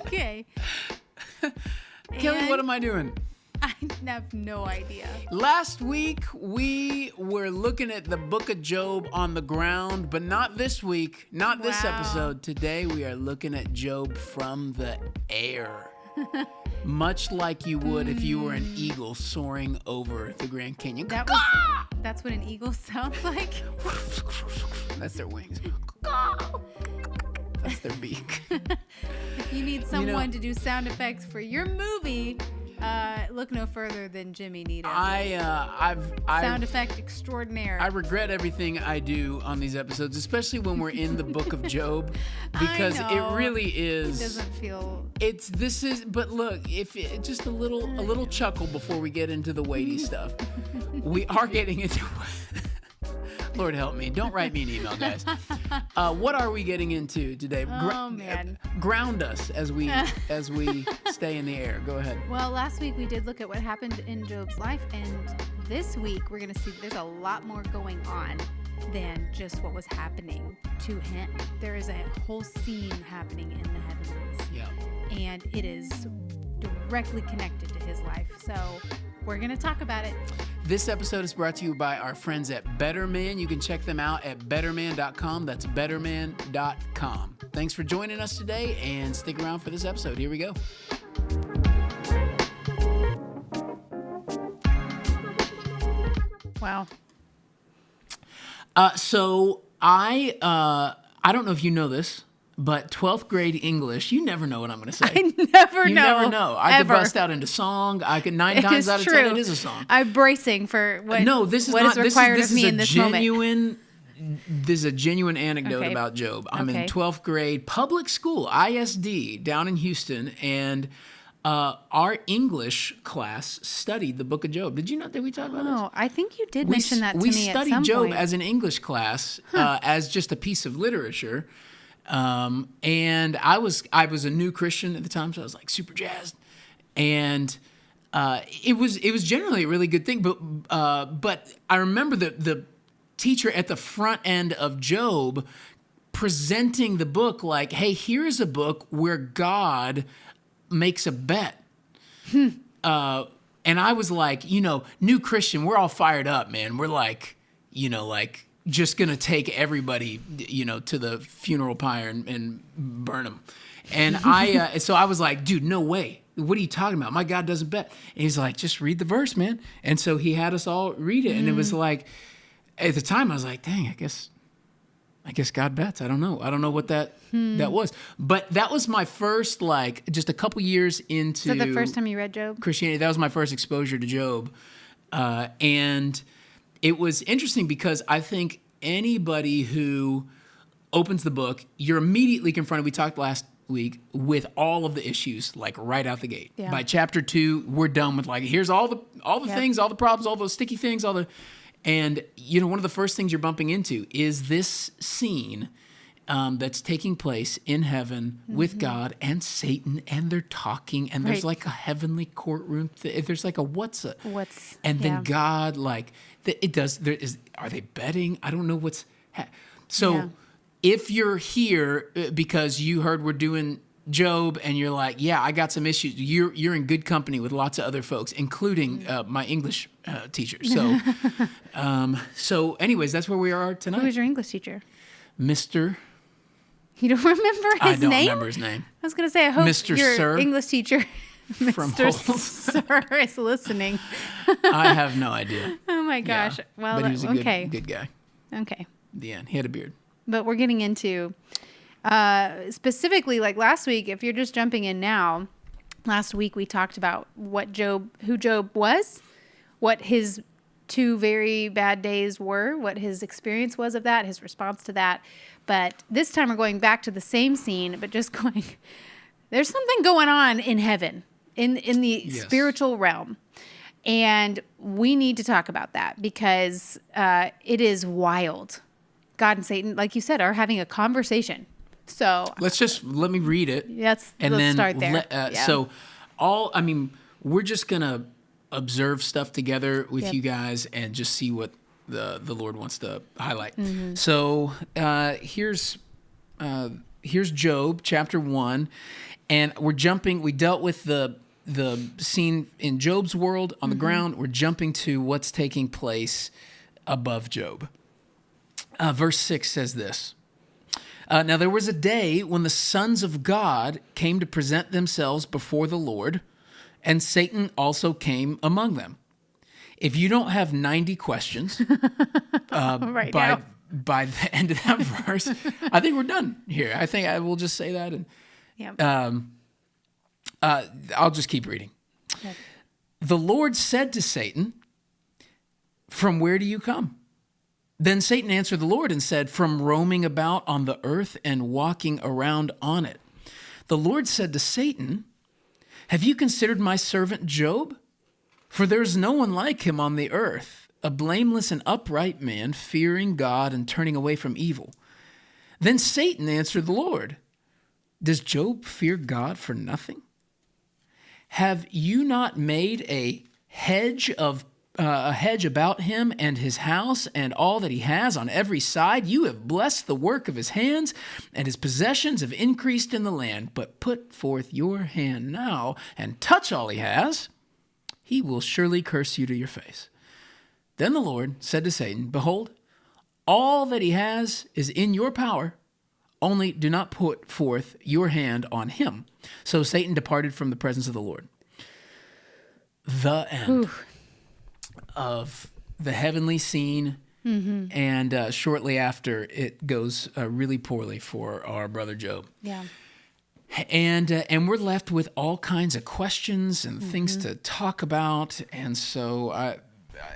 Okay. Kelly, what am I doing? I have no idea. Last week, we were looking at the book of Job on the ground, but not this week, not this episode. Today, we are looking at Job from the air. Much like you would if you were an eagle soaring over the Grand Canyon. That's what an eagle sounds like? That's their wings. That's their beak. If you need someone to do sound effects for your movie, look no further than Jimmy needed. Sound effect extraordinaire. I regret everything I do on these episodes, especially when we're in the book of Job, because it really is. It doesn't feel. But look, if just a little chuckle before we get into the weighty stuff. We are getting into. Lord help me. Don't write me an email, guys. What are we getting into today? Man. Ground us as we stay in the air. Go ahead. Well, last week we did look at what happened in Job's life, and this week we're going to see there's a lot more going on than just what was happening to him. There is a whole scene happening in the heavens. Yeah. And it is directly connected to his life. So we're going to talk about it. This episode is brought to you by our friends at Betterman. You can check them out at betterman.com. That's betterman.com. Thanks for joining us today, and stick around for this episode. Here we go. Wow. So I don't know if you know this, but 12th grade English, you never know what I'm going to say. I never know. You never know. I ever. could bust out into song. I could 9 times out of 10 it is a song. I'm bracing for what is required of me in this moment. This is a genuine anecdote about Job. I'm in 12th grade public school, ISD, down in Houston, and our English class studied the book of Job. Did we talk about this? Oh, I think you did mention that to me at some point. We studied Job as an English class, as just a piece of literature. And I was a new Christian at the time, so I was like super jazzed. And it was generally a really good thing. But I remember the teacher at the front end of Job presenting the book like, hey, here's a book where God makes a bet. And I was like, new Christian, we're all fired up, man. We're like, just going to take everybody, to the funeral pyre and burn them. And so I was like, dude, no way. What are you talking about? My God doesn't bet. And he's like, just read the verse, man. And so he had us all read it. And it was like, at the time I was like, dang, I guess God bets. I don't know what that was. But that was my first, just a couple years into. Is that the first time you read Job? Christianity. That was my first exposure to Job. And it was interesting because I think anybody who opens the book, you're immediately confronted, we talked last week, with all of the issues, right out the gate. Yeah. By chapter 2, we're done with here's all the things, all the problems, all those sticky things, and one of the first things you're bumping into is this scene that's taking place in heaven with God and Satan, and they're talking, and there's a heavenly courtroom. There's and then God are they betting? I don't know what's. If you're here because you heard we're doing Job and you're like, yeah, I got some issues, you're in good company with lots of other folks, including my English teacher. So anyways, that's where we are tonight. Who was your English teacher? Mr. You don't remember his name? I don't remember his name. I was going to say, I hope Mr. your Sir English teacher, from Mr. Sir, is listening. I have no idea. Oh my gosh. Yeah, well, but he was a good guy. Okay. The end. He had a beard. But we're getting into specifically, last week, if you're just jumping in now, last week we talked about who Job was, what his 2 very bad days were, what his experience was of that, his response to that. But this time we're going back to the same scene, but just there's something going on in heaven, in the spiritual realm. And we need to talk about that because it is wild. God and Satan, like you said, are having a conversation. So let me read it. Let's start there. So we're just going to observe stuff together with you guys and just see what the Lord wants to highlight. So here's here's Job chapter 1, and we're jumping. We dealt with the scene in Job's world on the ground. We're jumping to what's taking place above Job. Verse 6 says this. Now there was a day when the sons of God came to present themselves before the Lord, and Satan also came among them. If you don't have 90 questions Right now. by the end of that verse, I think we're done here. I think I will just say that, and Yeah. I'll just keep reading. Okay. The Lord said to Satan, "From where do you come?" Then Satan answered the Lord and said, "From roaming about on the earth and walking around on it." The Lord said to Satan, "Have you considered my servant Job? For there is no one like him on the earth, a blameless and upright man, fearing God and turning away from evil." Then Satan answered the Lord, "Does Job fear God for nothing? Have you not made a hedge about him and his house and all that he has on every side? You have blessed the work of his hands, and his possessions have increased in the land. But put forth your hand now and touch all he has. He will surely curse you to your face." Then the Lord said to Satan, "Behold, all that he has is in your power. Only do not put forth your hand on him." So Satan departed from the presence of the Lord. The end of the heavenly scene. And shortly after, it goes really poorly for our brother Job. Yeah. And we're left with all kinds of questions and things to talk about. And so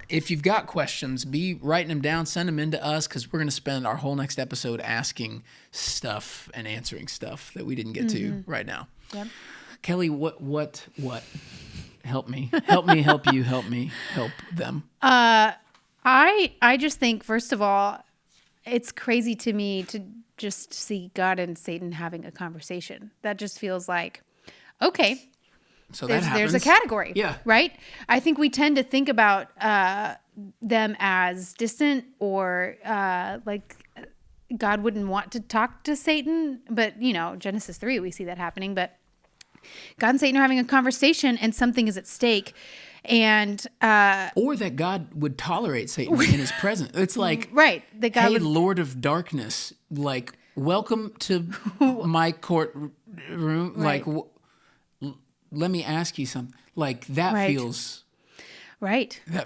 if you've got questions, be writing them down, send them in to us, because we're going to spend our whole next episode asking stuff and answering stuff that we didn't get to right now. Yep. Kelly, what? Help me. Help me, help you, help me, help them. I just think, first of all, it's crazy to me to just see God and Satan having a conversation. That just feels like, okay, So there's a happens. category, Yeah. right? I think we tend to think about them as distant or like God wouldn't want to talk to Satan. But, Genesis 3, we see that happening. But God and Satan are having a conversation and something is at stake. And Or that God would tolerate Satan in his presence. It's like, right, that God hey, would, Lord of Darkness, like, welcome to my courtroom. Right. Like, let me ask you something. Like, that Right.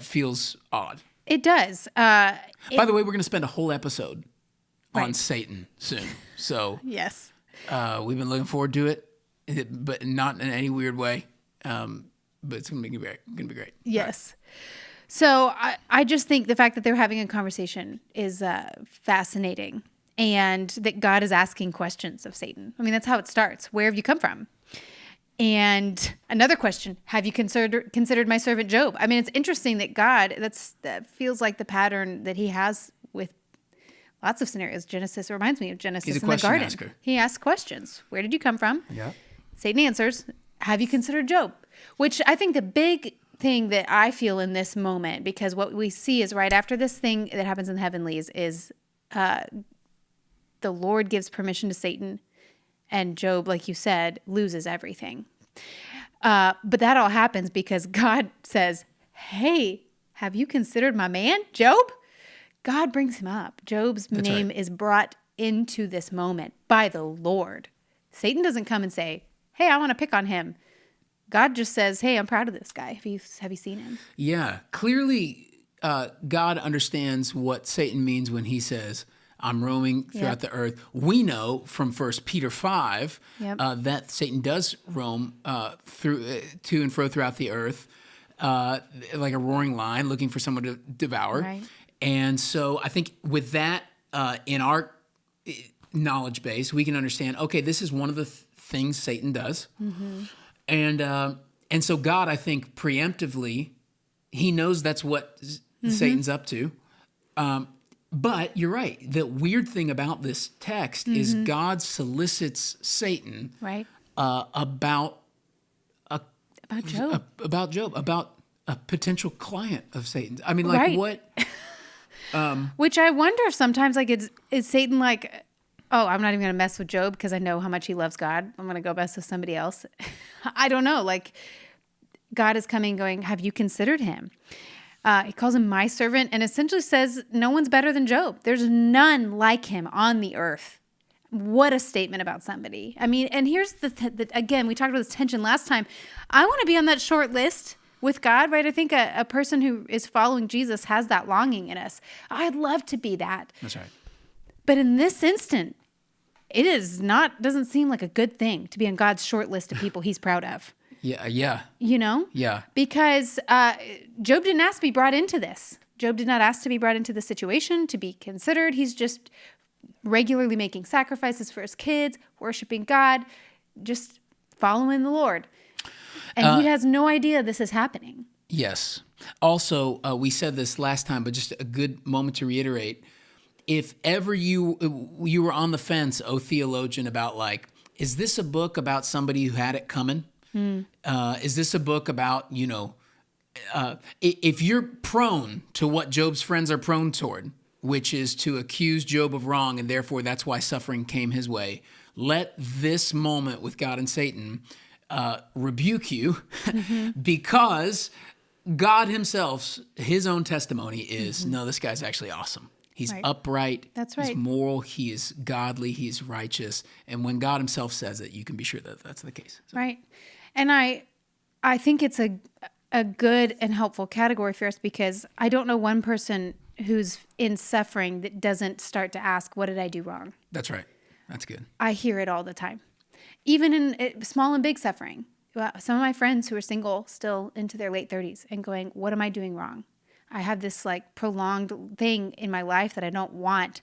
feels odd. It does. By the way, we're going to spend a whole episode on Right. Satan soon. So Yes. we've been looking forward to it, but not in any weird way. But it's going to be great. Yes. So I just think the fact that they're having a conversation is fascinating, and that God is asking questions of Satan. I mean, that's how it starts. Where have you come from? And another question, have you considered my servant Job? I mean, it's interesting that God, that feels like the pattern that he has with lots of scenarios. Genesis reminds me of Genesis He's a in the question garden. asker. He asks questions. Where did you come from? Yeah. Satan answers, have you considered Job? Which I think the big thing that I feel in this moment, because what we see is right after this thing that happens in the heavenlies is the Lord gives permission to Satan, and Job, like you said, loses everything. But that all happens because God says, hey, have you considered my man, Job? God brings him up. Job's name is brought into this moment by the Lord. Satan doesn't come and say, hey, I want to pick on him. God just says, hey, I'm proud of this guy. Have you seen him? Yeah. Clearly, God understands what Satan means when he says, I'm roaming throughout the earth. We know from 1 Peter 5 that Satan does roam to and fro throughout the earth like a roaring lion looking for someone to devour. Right. And so I think with that in our knowledge base, we can understand, okay, this is one of the things Satan does. Mm-hmm. And so God, I think preemptively, he knows that's what Satan's up to. But you're right. The weird thing about this text is God solicits Satan about Job, about a potential client of Satan's. I mean, like what? Which I wonder sometimes, like, is Satan like, oh, I'm not even going to mess with Job because I know how much he loves God. I'm going to go mess with somebody else. I don't know. Like, God is coming going, have you considered him? He calls him my servant and essentially says no one's better than Job. There's none like him on the earth. What a statement about somebody. I mean, and here's again, we talked about this tension last time. I want to be on that short list with God, right? I think a person who is following Jesus has that longing in us. I'd love to be that. That's right. But in this instant, it doesn't seem like a good thing to be on God's short list of people he's proud of. Yeah. You know? Yeah. Because Job didn't ask to be brought into this. Job did not ask to be brought into the situation, to be considered. He's just regularly making sacrifices for his kids, worshiping God, just following the Lord. And he has no idea this is happening. Yes. Also, we said this last time, but just a good moment to reiterate. If ever you were on the fence, oh theologian, about like, is this a book about somebody who had it coming? Is this a book about, if you're prone to what Job's friends are prone toward, which is to accuse Job of wrong, and therefore that's why suffering came his way, let this moment with God and Satan rebuke you because God himself, his own testimony is, no, this guy's actually awesome. He's upright. That's right. He's moral. He is godly. He's righteous. And when God himself says it, you can be sure that that's the case. So. Right. And I think it's a good and helpful category for us because I don't know one person who's in suffering that doesn't start to ask, what did I do wrong? That's right. That's good. I hear it all the time. Even in small and big suffering. Some of my friends who are single still into their late 30s and going, what am I doing wrong? I have this like prolonged thing in my life that I don't want.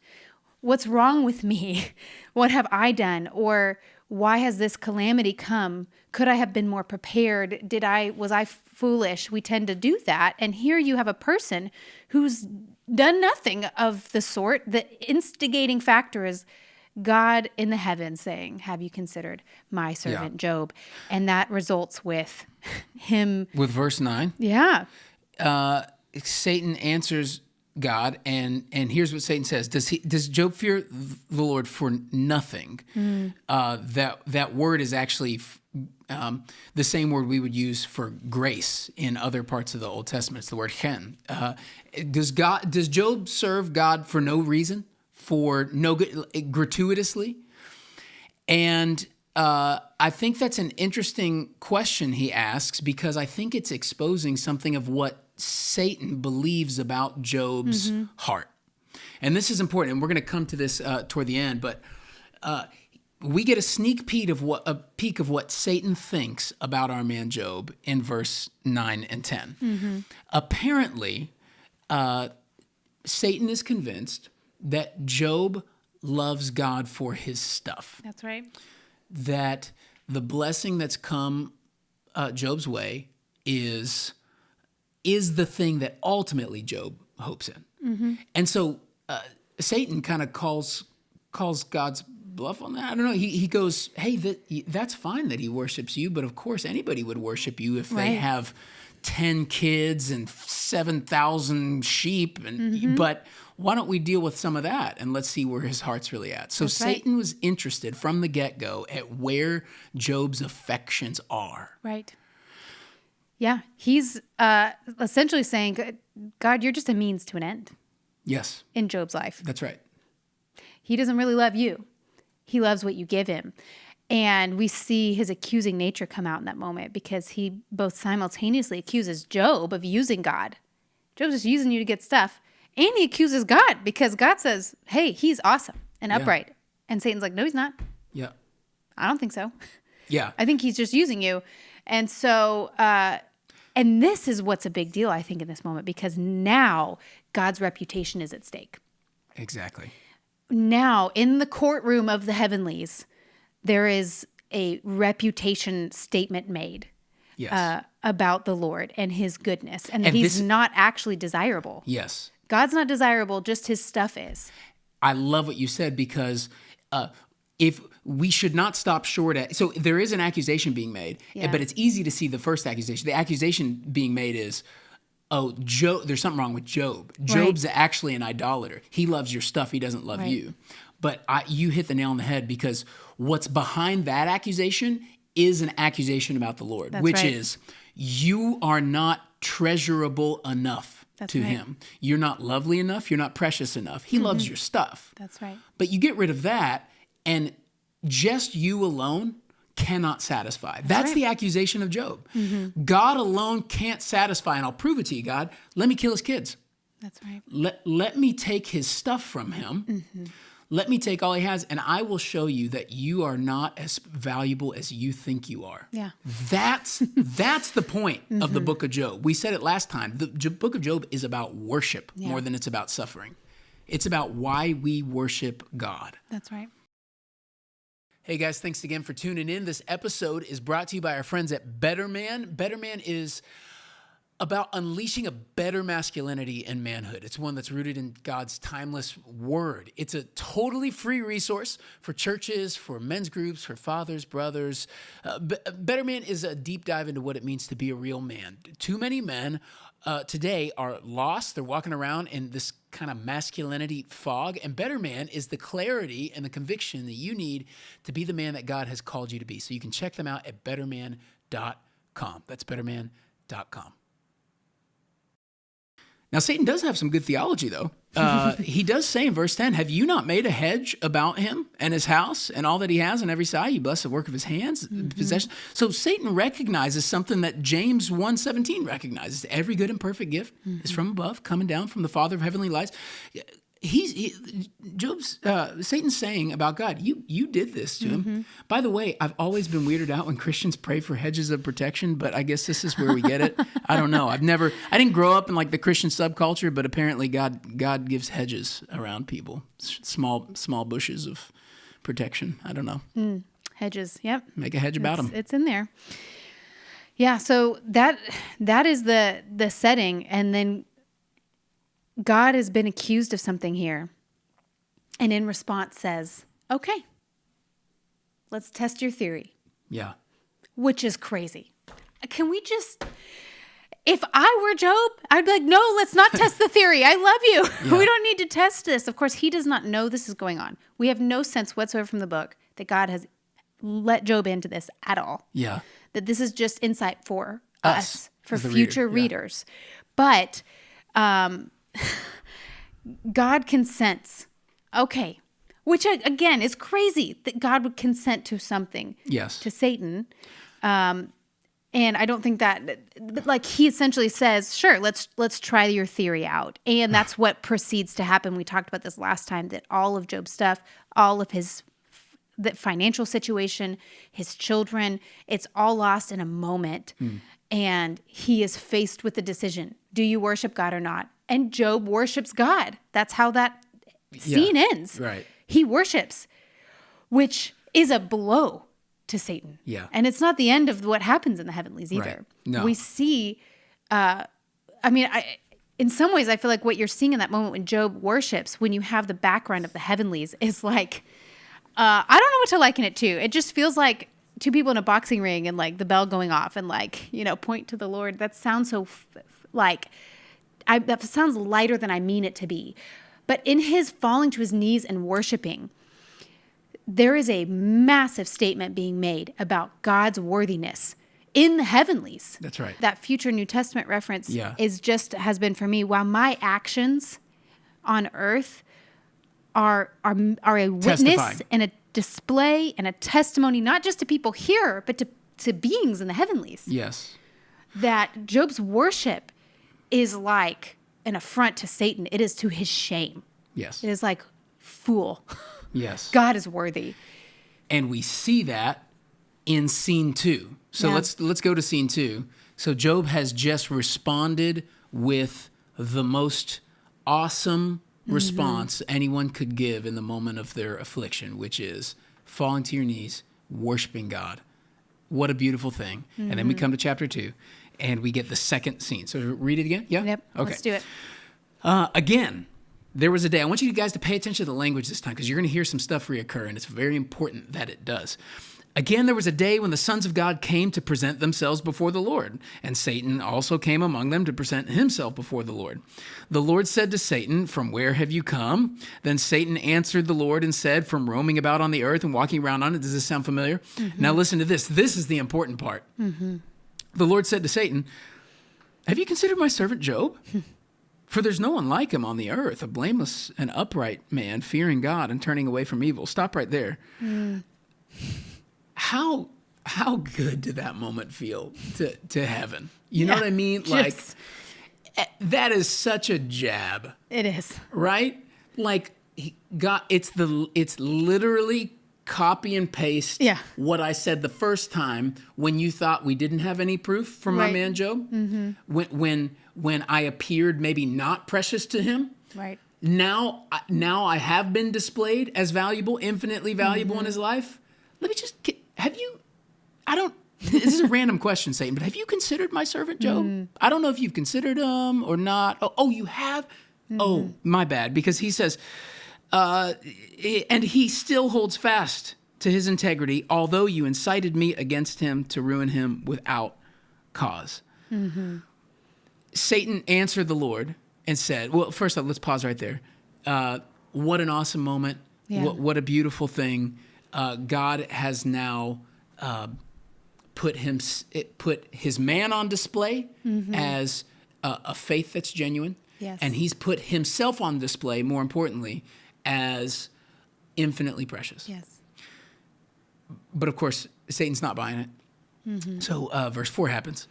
What's wrong with me? What have I done? Or why has this calamity come? Could I have been more prepared? Was I foolish? We tend to do that. And here you have a person who's done nothing of the sort. The instigating factor is God in the heavens saying, have you considered my servant Job? And that results with him. With verse 9. Yeah. Satan answers God, and here's what Satan says: Does Job fear the Lord for nothing? That word is actually the same word we would use for grace in other parts of the Old Testament. It's the word chen. Does Job serve God for no reason, for no good, gratuitously? And I think that's an interesting question he asks because I think it's exposing something of what Satan believes about Job's heart. And this is important, and we're going to come to this toward the end, but we get a sneak peek of what Satan thinks about our man Job in verse 9 and 10. Apparently, Satan is convinced that Job loves God for his stuff. That's right. That the blessing that's come Job's way is the thing that ultimately Job hopes in. And so Satan kind of calls God's bluff on that. I don't know. He goes, hey, that's fine that he worships you, but of course anybody would worship you if they have 10 kids and 7,000 sheep. But why don't we deal with some of that and let's see where his heart's really at. So that's Satan was interested from the get-go at where Job's affections are. Right. Yeah, he's essentially saying, God, you're just a means to an end. Yes. In Job's life. That's right. He doesn't really love you. He loves what you give him. And we see his accusing nature come out in that moment because he both simultaneously accuses Job of using God. Job's just using you to get stuff. And he accuses God because God says, hey, he's awesome and upright. And Satan's like, no, he's not. Yeah. I don't think so. Yeah. I think he's just using you. And so, and this is what's a big deal, I think, in this moment, because now God's reputation is at stake. Exactly. Now, in the courtroom of the heavenlies, there is a reputation statement made about the Lord and his goodness, and that he's not actually desirable. Yes. God's not desirable, just his stuff is. I love what you said because if we should not stop short at, so there is an accusation being made, but it's easy to see the first accusation. The accusation being made is, oh, Job, there's something wrong with Job. Job's actually an idolater. He loves your stuff. He doesn't love you. But you hit the nail on the head, because what's behind that accusation is an accusation about the Lord, which is you are not treasurable enough to him. You're not lovely enough. You're not precious enough. He loves your stuff. That's right. But you get rid of that, and just you alone cannot satisfy. That's the accusation of Job. God alone can't satisfy, and I'll prove it to you, God. Let me kill his kids. That's right. Let me take his stuff from him. Let me take all he has, and I will show you that you are not as valuable as you think you are. Yeah. That's the point of the book of Job. We said it last time. The book of Job is about worship more than it's about suffering. It's about why we worship God. That's right. Hey guys, thanks again for tuning in. This episode is brought to you by our friends at Better Man. Better Man is about unleashing a better masculinity and manhood. It's one that's rooted in God's timeless word. It's a totally free resource for churches, for men's groups, for fathers, brothers. Better Man is a deep dive into what it means to be a real man. Too many men today are lost. They're walking around in this kind of masculinity fog, and Better Man is the clarity and the conviction that you need to be the man that God has called you to be. So you can check them out at betterman.com. That's betterman.com. Now, Satan does have some good theology, though. He does say in verse 10, have you not made a hedge about him and his house and all that he has on every side? You bless the work of his hands, possession. So Satan recognizes something that James 1:17 recognizes. Every good and perfect gift is from above, coming down from the Father of heavenly lights. Satan's saying about God, you did this to him. By the way, I've always been weirded out when Christians pray for hedges of protection, but I guess this is where we get it. I don't know. I didn't grow up in like the Christian subculture, but apparently God gives hedges around people, small bushes of protection. I don't know. Hedges. Yep. Make a hedge about them. It's in there. Yeah. So that is the setting, and then God has been accused of something here, and in response says, okay, let's test your theory. Yeah. Which is crazy. Can we just, if I were Job, I'd be like, no, let's not test the theory. I love you. Yeah. We don't need to test this. Of course, he does not know this is going on. We have no sense whatsoever from the book that God has let Job into this at all. Yeah. That this is just insight for us for future readers. But, God consents. Okay. Which, again, is crazy that God would consent to something. Yes. To Satan. And I don't think that, like, he essentially says, sure, let's try your theory out. And that's what proceeds to happen. We talked about this last time, that all of Job's stuff, all of his the financial situation, his children, it's all lost in a moment. And he is faced with the decision. Do you worship God or not? And Job worships God. That's how that scene ends. Right. He worships, which is a blow to Satan. Yeah. And it's not the end of what happens in the heavenlies either. Right. No. We see, in some ways, I feel like what you're seeing in that moment when Job worships, when you have the background of the heavenlies, is like, I don't know what to liken it to. It just feels like two people in a boxing ring and like the bell going off and like, point to the Lord. That sounds so that sounds lighter than I mean it to be. But in his falling to his knees and worshiping, there is a massive statement being made about God's worthiness in the heavenlies. That's right. That future New Testament reference has been for me, while my actions on earth are a witness Testifying. And a display and a testimony, not just to people here, but to beings in the heavenlies. Yes. That Job's worship is like an affront to Satan. It is to his shame. Yes. It is like, fool. Yes. God is worthy. And we see that in scene 2. So let's go to scene 2. So Job has just responded with the most awesome response anyone could give in the moment of their affliction, which is falling to your knees, worshiping God. What a beautiful thing. And then we come to chapter 2. And we get the second scene. So read it again? Yeah? Yep. Okay. Let's do it. Again, there was a day. I want you guys to pay attention to the language this time, because you're going to hear some stuff reoccur, and it's very important that it does. Again, there was a day when the sons of God came to present themselves before the Lord, and Satan also came among them to present himself before the Lord. The Lord said to Satan, "From where have you come?" Then Satan answered the Lord and said, "From roaming about on the earth and walking around on it." Does this sound familiar? Now listen to this. This is the important part. The Lord said to Satan, "Have you considered my servant Job? For there's no one like him on the earth, a blameless and upright man, fearing God and turning away from evil." Stop right there. How good did that moment feel to heaven? You know what I mean? Like, that is such a jab. It is. Right? Like, it's literally copy and paste what I said the first time when you thought we didn't have any proof from my man Job. When I appeared maybe not precious to him. Right. Now I have been displayed as valuable, infinitely valuable in his life. Let me just, this is a random question, Satan, but have you considered my servant Job? I don't know if you've considered him or not. Oh, you have? Oh, my bad. Because he says, and he still holds fast to his integrity, although you incited me against him to ruin him without cause. Satan answered the Lord and said, well, first off, let's pause right there. What an awesome moment. Yeah. What a beautiful thing. God has now put his man on display as a faith that's genuine. Yes. And he's put himself on display, more importantly, as infinitely precious. Yes. But of course, Satan's not buying it. So verse 4 happens.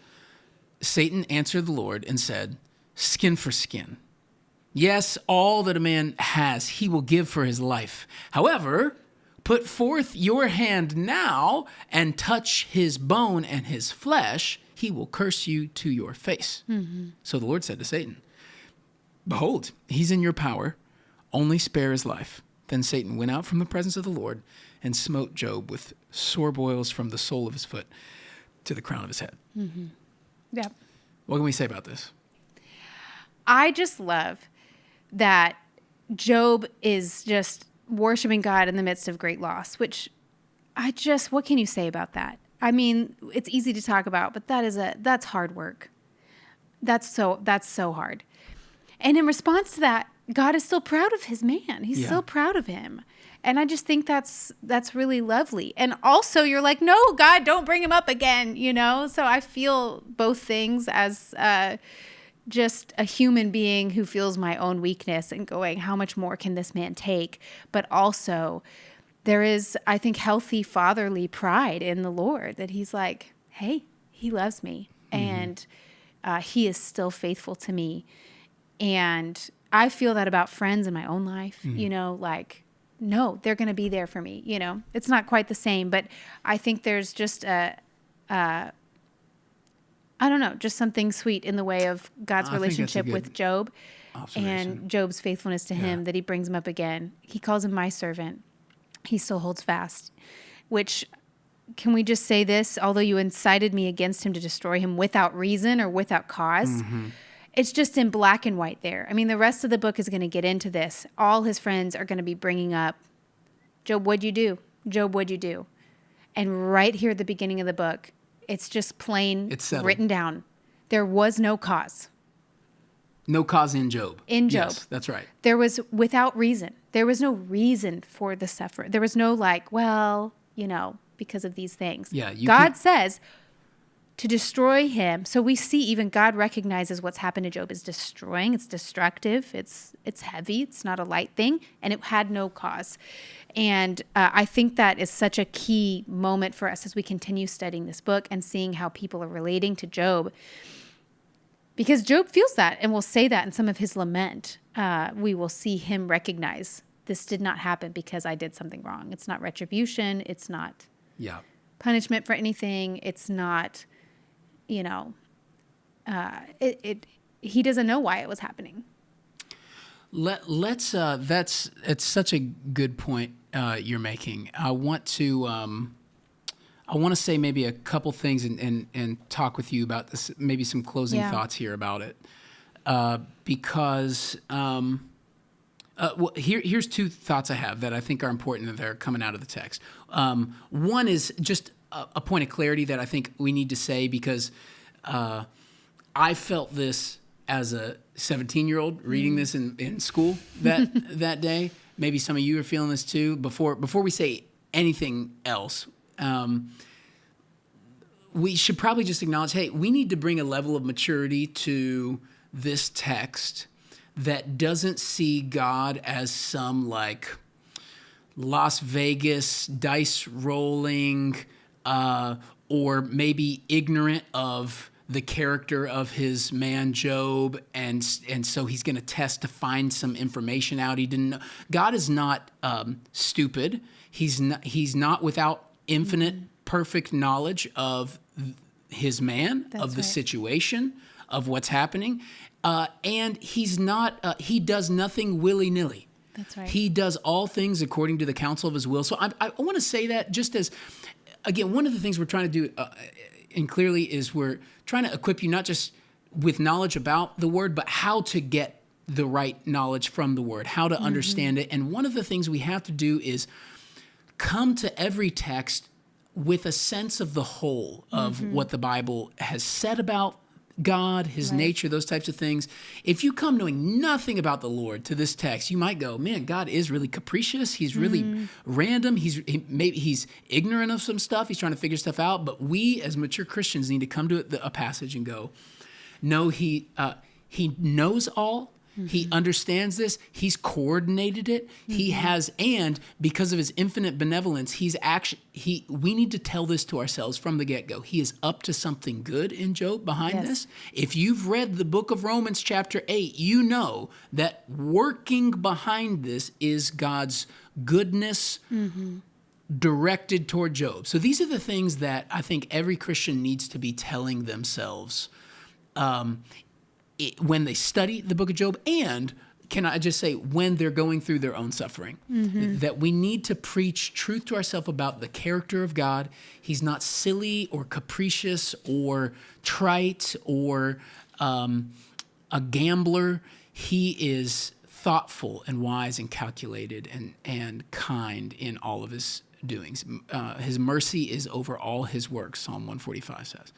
Satan answered the Lord and said, "Skin for skin. Yes, all that a man has, he will give for his life. However, put forth your hand now and touch his bone and his flesh. He will curse you to your face." So the Lord said to Satan, "Behold, he's in your power. Only spare his life." Then Satan went out from the presence of the Lord and smote Job with sore boils from the sole of his foot to the crown of his head. Yeah. What can we say about this? I just love that Job is just worshiping God in the midst of great loss, which what can you say about that? I mean, it's easy to talk about, but that's hard work. That's so hard. And in response to that, God is still proud of his man. He's so proud of him. And I just think that's really lovely. And also you're like, no, God, don't bring him up again, you know? So I feel both things as just a human being who feels my own weakness and going, how much more can this man take? But also there is, I think, healthy fatherly pride in the Lord that he's like, hey, he loves me and he is still faithful to me. And I feel that about friends in my own life, you know, like, no, they're going to be there for me. You know, it's not quite the same, but I think there's just I don't know, just something sweet in the way of God's relationship with Job and Job's faithfulness to him, that he brings him up again. He calls him my servant. He still holds fast, which, can we just say this? Although you incited me against him to destroy him without reason or without cause, it's just in black and white there. I mean, the rest of the book is going to get into this. All his friends are going to be bringing up, Job, what'd you do? Job, what'd you do? And right here at the beginning of the book, it's just plain written down. There was no cause. No cause in Job. In Job. Yes, that's right. There was without reason. There was no reason for the suffering. There was no like, well, you know, because of these things. Yeah, God says to destroy him. So we see even God recognizes what's happened to Job is destroying. It's destructive. It's heavy. It's not a light thing. And it had no cause. And I think that is such a key moment for us as we continue studying this book and seeing how people are relating to Job. Because Job feels that and will say that in some of his lament. We will see him recognize this did not happen because I did something wrong. It's not retribution. It's not punishment for anything. It's not, you know, he doesn't know why it was happening. It's such a good point you're making. I want to say maybe a couple things and talk with you about this, maybe some closing thoughts here about it, because Here's two thoughts I have that I think are important that are coming out of the text. One is just a point of clarity that I think we need to say, because I felt this as a 17-year-old reading this in school that day. Maybe some of you are feeling this too. Before we say anything else, we should probably just acknowledge, hey, we need to bring a level of maturity to this text that doesn't see God as some like Las Vegas dice rolling or maybe ignorant of the character of his man Job, and so he's going to test to find some information out he didn't know. God is not stupid. He's not without infinite perfect knowledge of his man, of the situation, of what's happening. And he's not, he does nothing willy-nilly. That's right. He does all things according to the counsel of his will. So I want to say that just as, again, one of the things we're trying to do, and clearly, is we're trying to equip you not just with knowledge about the word, but how to get the right knowledge from the word, how to understand it. And one of the things we have to do is come to every text with a sense of the whole of what the Bible has said about God, his nature, those types of things. If you come knowing nothing about the Lord to this text, you might go, man, God is really capricious. He's really random. Maybe he's ignorant of some stuff. He's trying to figure stuff out. But we as mature Christians need to come to a passage and go, no, he knows all. He understands this. He's coordinated it. He has, and because of his infinite benevolence, we need to tell this to ourselves from the get-go. He is up to something good in Job behind this. If you've read the book of Romans chapter 8, you know that working behind this is God's goodness directed toward Job. So these are the things that I think every Christian needs to be telling themselves when they study the book of Job, and can I just say when they're going through their own suffering, that we need to preach truth to ourselves about the character of God. He's not silly or capricious or trite or a gambler. He is thoughtful and wise and calculated and kind in all of his doings. His mercy is over all his works, Psalm 145 says.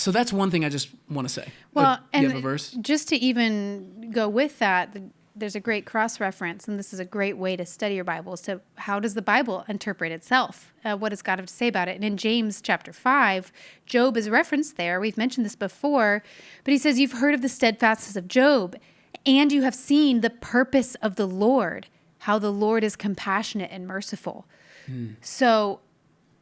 So that's one thing I just want to say. Well, you and have a verse? Just to even go with that, there's a great cross-reference, and this is a great way to study your Bible. So how does the Bible interpret itself? What does God have to say about it? And in James chapter 5, Job is referenced there. We've mentioned this before, but he says, you've heard of the steadfastness of Job, and you have seen the purpose of the Lord, how the Lord is compassionate and merciful. So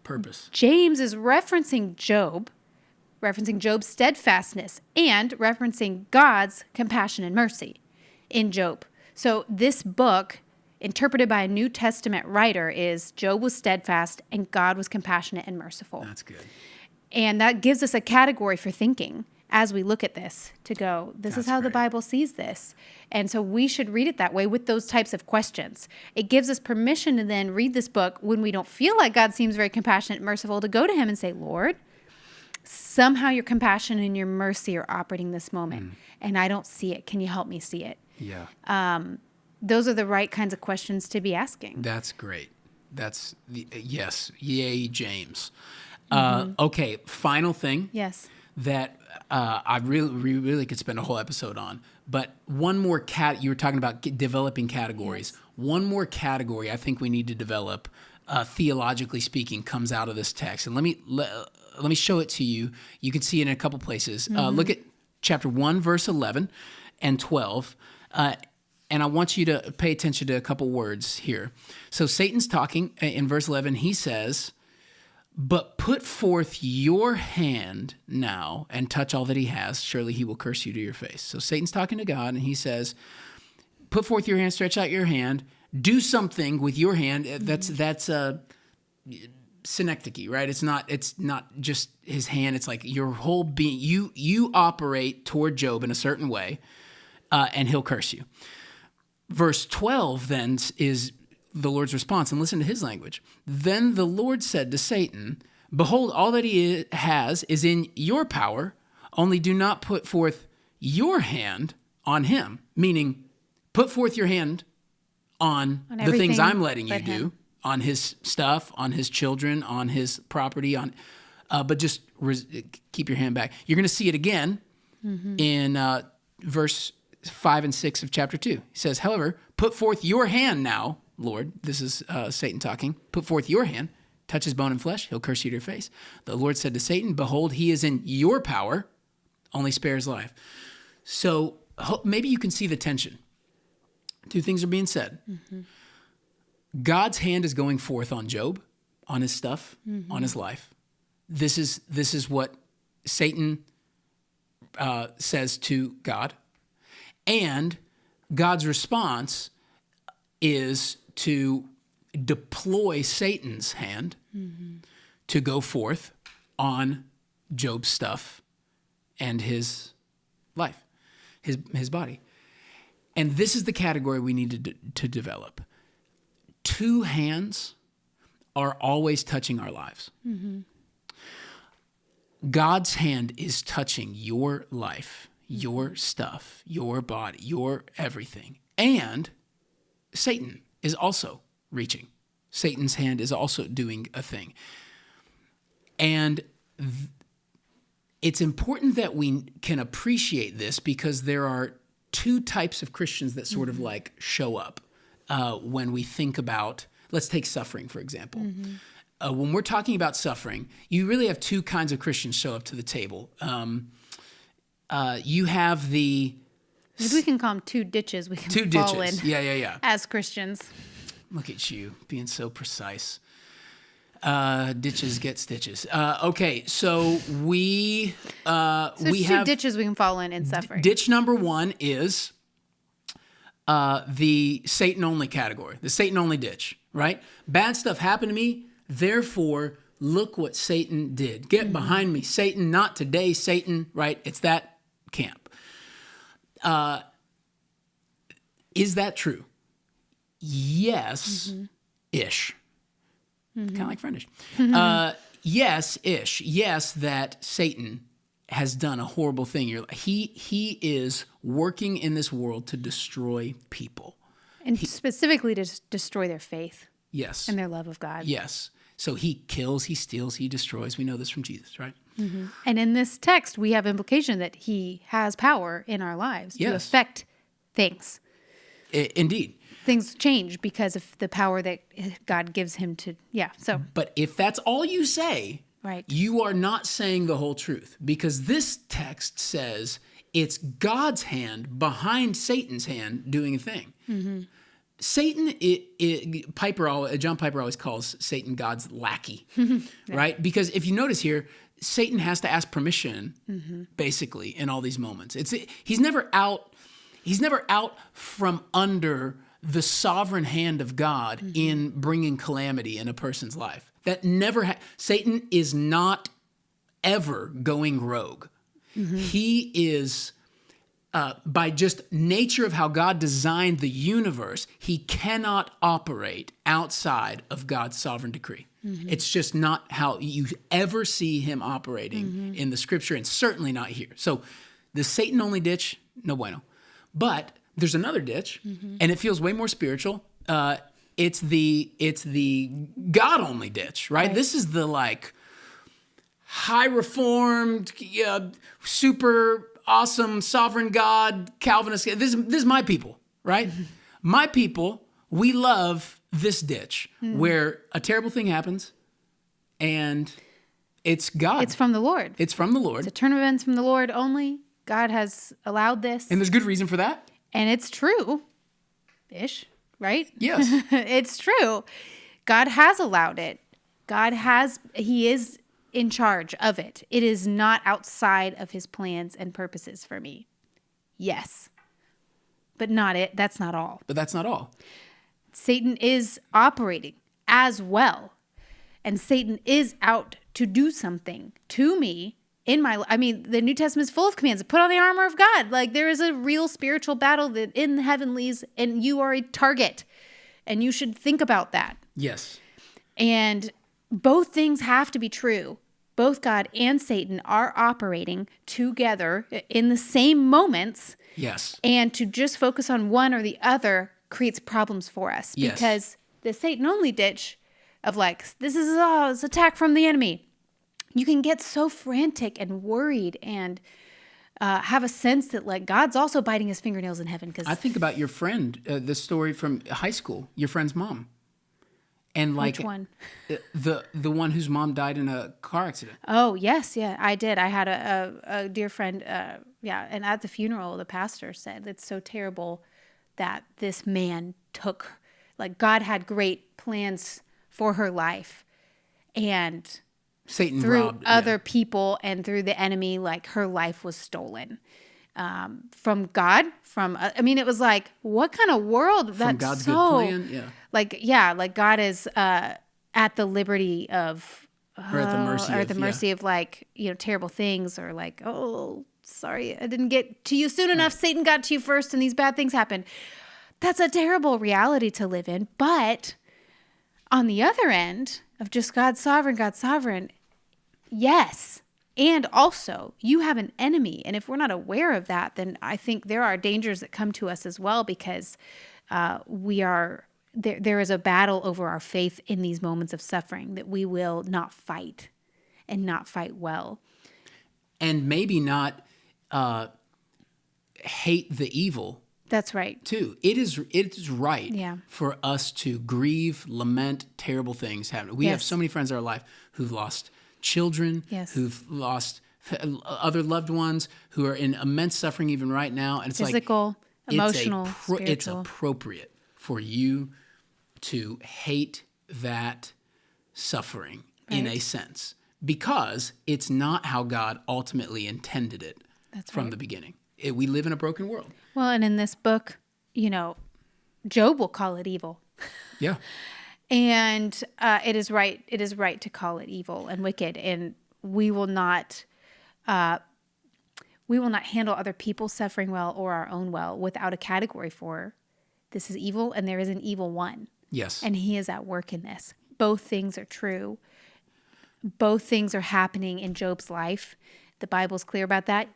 Purpose. James is referencing Job's steadfastness, and referencing God's compassion and mercy in Job. So this book, interpreted by a New Testament writer, is Job was steadfast and God was compassionate and merciful. That's good. And that gives us a category for thinking as we look at this, to go, this is how the Bible sees this. And so we should read it that way with those types of questions. It gives us permission to then read this book when we don't feel like God seems very compassionate and merciful, to go to him and say, Lord, somehow your compassion and your mercy are operating this moment, and I don't see it. Can you help me see it? Yeah. Those are the right kinds of questions to be asking. That's great. Yes. Yay, James. Okay, final thing. Yes. That I really could spend a whole episode on. But one more you were talking about developing categories. Yes. One more category I think we need to develop, theologically speaking, comes out of this text. And let me show it to you. You can see it in a couple places. Look at chapter 1, verse 11 and 12. And I want you to pay attention to a couple words here. So Satan's talking in verse 11. He says, but put forth your hand now and touch all that he has. Surely he will curse you to your face. So Satan's talking to God, and he says, put forth your hand, stretch out your hand, do something with your hand. That's synecdoche, right? It's not just his hand. It's like your whole being. You operate toward Job in a certain way, and he'll curse you. Verse 12 then is the Lord's response, and listen to his language. Then the Lord said to Satan, behold, all that he has is in your power, only do not put forth your hand on him, meaning put forth your hand on the things everything I'm letting you but do, him. on his stuff, on his children, on his property, but just keep your hand back. You're going to see it again in verse 5 and 6 of chapter 2. He says, however, put forth your hand now, Lord. This is Satan talking. Put forth your hand, touch his bone and flesh. He'll curse you to your face. The Lord said to Satan, behold, he is in your power, only spare his life. So maybe you can see the tension. Two things are being said. God's hand is going forth on Job, on his stuff, on his life. This is what Satan says to God. And God's response is to deploy Satan's hand to go forth on Job's stuff and his life, his body. And this is the category we need to develop. Two hands are always touching our lives. God's hand is touching your life, your stuff, your body, your everything. And Satan is also reaching. Satan's hand is also doing a thing. And it's important that we can appreciate this because there are two types of Christians that sort of like show up when we think about, let's take suffering, for example. When we're talking about suffering, you really have two kinds of Christians show up to the table. You have the... Maybe we can call them two ditches we can fall in. Yeah. As Christians. Look at you being so precise. Ditches get stitches. Okay, so we So we there's two have ditches we can fall in suffering. ditch number one is the Satan only category, the Satan only ditch, right? Bad stuff happened to me, therefore look what Satan did. Get behind me, Satan. Not today, Satan. Right? It's that camp. Is that true? Yes, ish. Kind of like Friendish. Yes, ish. Yes, that Satan has done a horrible thing. He is working in this world to destroy people. And specifically to destroy their faith Yes. and their love of God. Yes. So he kills, he steals, he destroys. We know this from Jesus, right? And in this text, we have implication that he has power in our lives to Yes. affect things. Indeed. Things change because of the power that God gives him to, so. But if that's all you say, Right. you are not saying the whole truth, because this text says it's God's hand behind Satan's hand doing a thing. Satan, John Piper always calls Satan God's lackey, right? Because if you notice here, Satan has to ask permission, basically, in all these moments. He's never out from under the sovereign hand of God in bringing calamity in a person's life. That never Satan is not ever going rogue. He is, by just nature of how God designed the universe, he cannot operate outside of God's sovereign decree. It's just not how you ever see him operating in the scripture, and certainly not here. So the Satan only ditch, no bueno. But there's another ditch, and it feels way more spiritual. It's the God only ditch, right? This is the like high reformed, super awesome sovereign God Calvinist. This is my people, right? My people. We love this ditch where a terrible thing happens, and it's God. It's from the Lord. It's from the Lord. It's a turn of events from the Lord only. God has allowed this. And there's good reason for that. And it's true-ish, right? Yes. It's true. God has allowed it. He is in charge of it. It is not outside of his plans and purposes for me. Yes. But not it. That's not all. But that's not all. Satan is operating as well. And Satan is out to do something to me the New Testament is full of commands. Put on the armor of God. Like, there is a real spiritual battle that in the heavenlies, and you are a target. And you should think about that. Yes. And both things have to be true. Both God and Satan are operating together in the same moments Yes. And to just focus on one or the other creates problems for us. Yes. Because the Satan-only ditch of like, this is it's attack from the enemy. You can get so frantic and worried and have a sense that like God's also biting his fingernails in heaven. Because I think about your friend, the story from high school, your friend's mom. And like which one? The one whose mom died in a car accident. Oh, yes. Yeah, I did. I had a dear friend. And at the funeral, the pastor said, it's so terrible that this man took, like God had great plans for her life. And Satan through robbed other people and through the enemy, like her life was stolen from God. It was like, what kind of world? From God's good plan, yeah. Like God is at the liberty of, Or at the mercy of like, terrible things, or like, oh, sorry, I didn't get to you soon enough. Satan got to you first and these bad things happened. That's a terrible reality to live in. But on the other end of just God's sovereign, yes. And also, you have an enemy. And if we're not aware of that, then I think there are dangers that come to us as well, because there is a battle over our faith in these moments of suffering that we will not fight, and not fight well. And maybe not hate the evil. That's right. Too. It is right Yeah. for us to grieve, lament terrible things happening. We have so many friends in our life who've lost children, Yes. who've lost other loved ones, who are in immense suffering even right now. And it's Physical, emotional, spiritual. It's appropriate for you to hate that suffering in a sense, because it's not how God ultimately intended it from the beginning. We live in a broken world. Well, and in this book, Job will call it evil. Yeah. And it is right. It is right to call it evil and wicked. And we will not handle other people's suffering well or our own well without a category for this is evil and there is an evil one. Yes. And he is at work in this. Both things are true. Both things are happening in Job's life. The Bible's clear about that.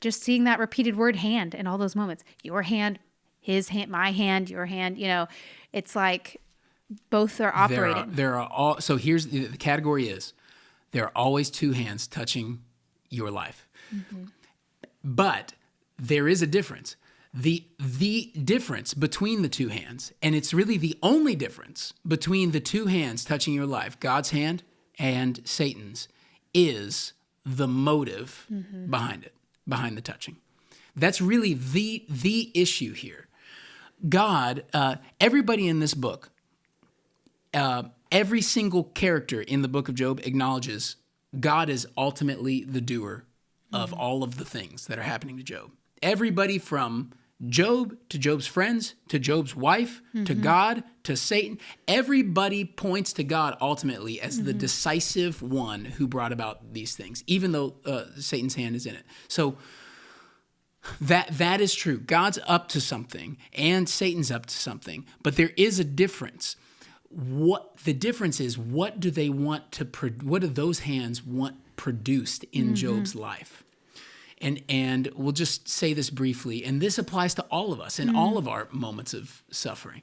Just seeing that repeated word hand in all those moments. Your hand, his hand, my hand, your hand, it's like both are operating. So here's the category is there are always two hands touching your life. Mm-hmm. But there is a difference. The difference between the two hands, and it's really the only difference between the two hands touching your life, God's hand and Satan's, is the motive behind it, behind the touching. That's really the issue here. God, everybody in this book, every single character in the book of Job acknowledges God is ultimately the doer of all of the things that are happening to Job. Everybody from Job to Job's friends to Job's wife to God to Satan, everybody points to God ultimately as the decisive one who brought about these things, even though Satan's hand is in it. So that is true. God's up to something and Satan's up to something, but there is a difference. What the difference is, what do they want to what do those hands want produced in Job's life? And we'll just say this briefly, and this applies to all of us in all of our moments of suffering.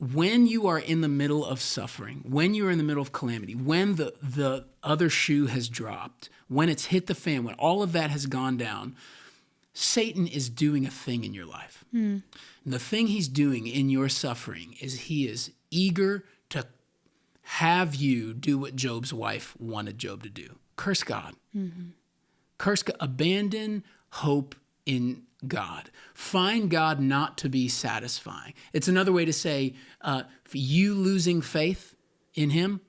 When you are in the middle of suffering, when you're in the middle of calamity, when the other shoe has dropped, when it's hit the fan, when all of that has gone down, Satan is doing a thing in your life. And the thing he's doing in your suffering is he is eager to have you do what Job's wife wanted Job to do. Curse God. Curse God. Abandon hope in God. Find God not to be satisfying. It's another way to say you losing faith in him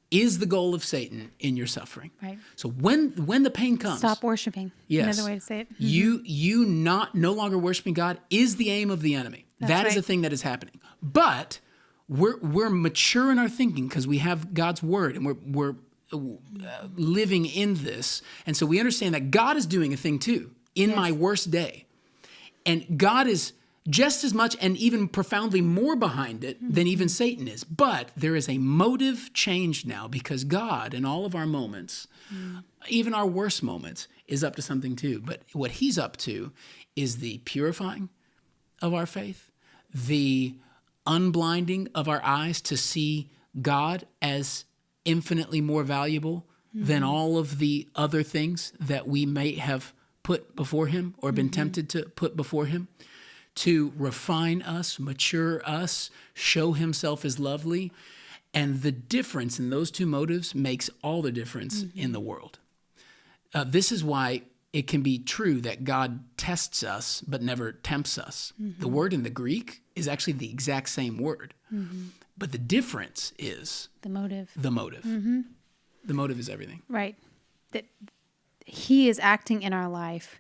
is the goal of Satan in your suffering. Right. So when the pain comes, stop worshiping. Yes, Another way to say it. You no longer worshiping God is the aim of the enemy. That is the thing that is happening. But we're mature in our thinking because we have God's word and we're living in this, and so we understand that God is doing a thing too in my worst day, and God is just as much and even profoundly more behind it than even Satan is. But there is a motive change now because God, in all of our moments, even our worst moments is up to something too. But what he's up to is the purifying of our faith, the unblinding of our eyes to see God as infinitely more valuable than all of the other things that we may have put before him or been tempted to put before him, to refine us, mature us, show himself as lovely. And the difference in those two motives makes all the difference in the world. This is why it can be true that God tests us but never tempts us. The word in the Greek is actually the exact same word. But the difference is The motive. the motive. The motive is everything. Right. That he is acting in our life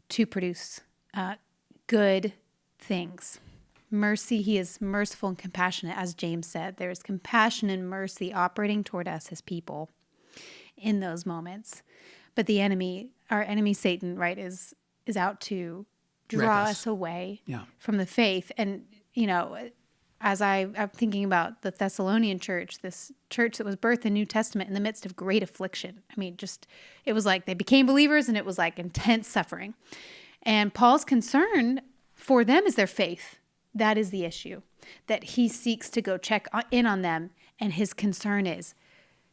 to produce good things. Mercy, he is merciful and compassionate, as James said. There is compassion and mercy operating toward us as people in those moments. But the enemy, our enemy Satan, right, is out to draw us away from the faith. And, you know, as I'm thinking about the Thessalonian church, this church that was birthed in the New Testament in the midst of great affliction. I mean, just, it was like they became believers and it was like intense suffering. And Paul's concern for them is their faith. That is the issue, that he seeks to go check in on them. And his concern is,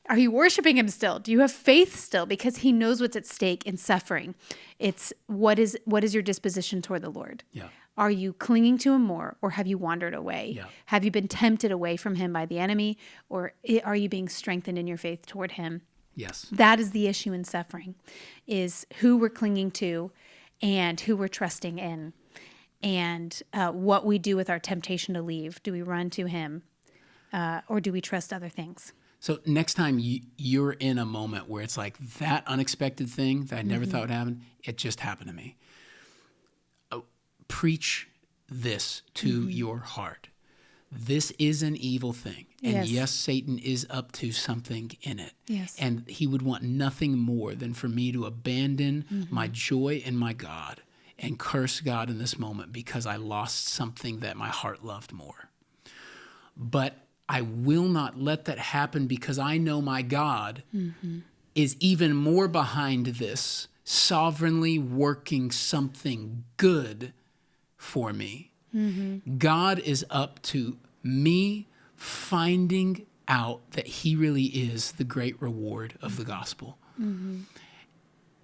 are you worshiping him still? Do you have faith still? Because he knows what's at stake in suffering. It's what is your disposition toward the Lord? Yeah. Are you clinging to him more, or have you wandered away? Yeah. Have you been tempted away from him by the enemy, or are you being strengthened in your faith toward him? Yes. That is the issue in suffering, is who we're clinging to and who we're trusting in, and what we do with our temptation to leave. Do we run to him, or do we trust other things? So next time you're in a moment where it's like that unexpected thing that I never thought would happen, it just happened to me. Preach this to your heart. This is an evil thing. And yes, Satan is up to something in it. Yes. And he would want nothing more than for me to abandon my joy in my God and curse God in this moment because I lost something that my heart loved more. But I will not let that happen because I know my God is even more behind this, sovereignly working something good for me. God is up to me finding out that he really is the great reward of the gospel.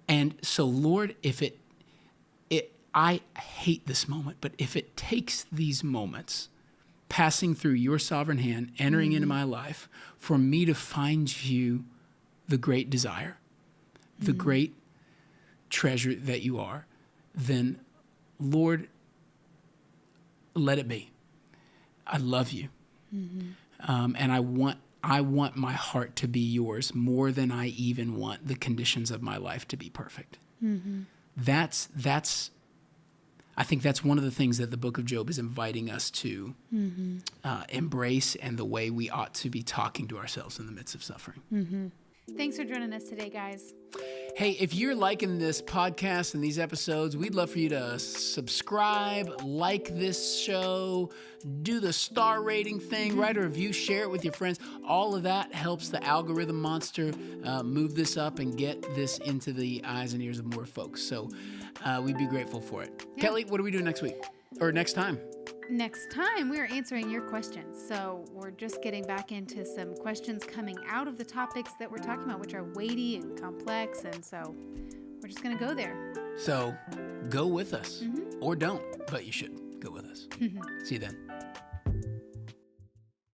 And so, Lord, if I hate this moment, but if it takes these moments passing through your sovereign hand, entering into my life, for me to find you the great desire, the great treasure that you are, then, Lord, let it be. I love you. And I want my heart to be yours more than I even want the conditions of my life to be perfect. I think that's one of the things that the book of Job is inviting us to embrace, and the way we ought to be talking to ourselves in the midst of suffering. Thanks for joining us today, guys. Hey, if you're liking this podcast and these episodes, we'd love for you to subscribe, like this show, do the star rating thing, write a review, share it with your friends. All of that helps the algorithm monster move this up and get this into the eyes and ears of more folks. So we'd be grateful for it. Yeah. Kelly, what do we do next week? Or next time? Next time, we're answering your questions. So we're just getting back into some questions coming out of the topics that we're talking about, which are weighty and complex. And so we're just going to go there. So go with us, or don't, but you should go with us. See you then.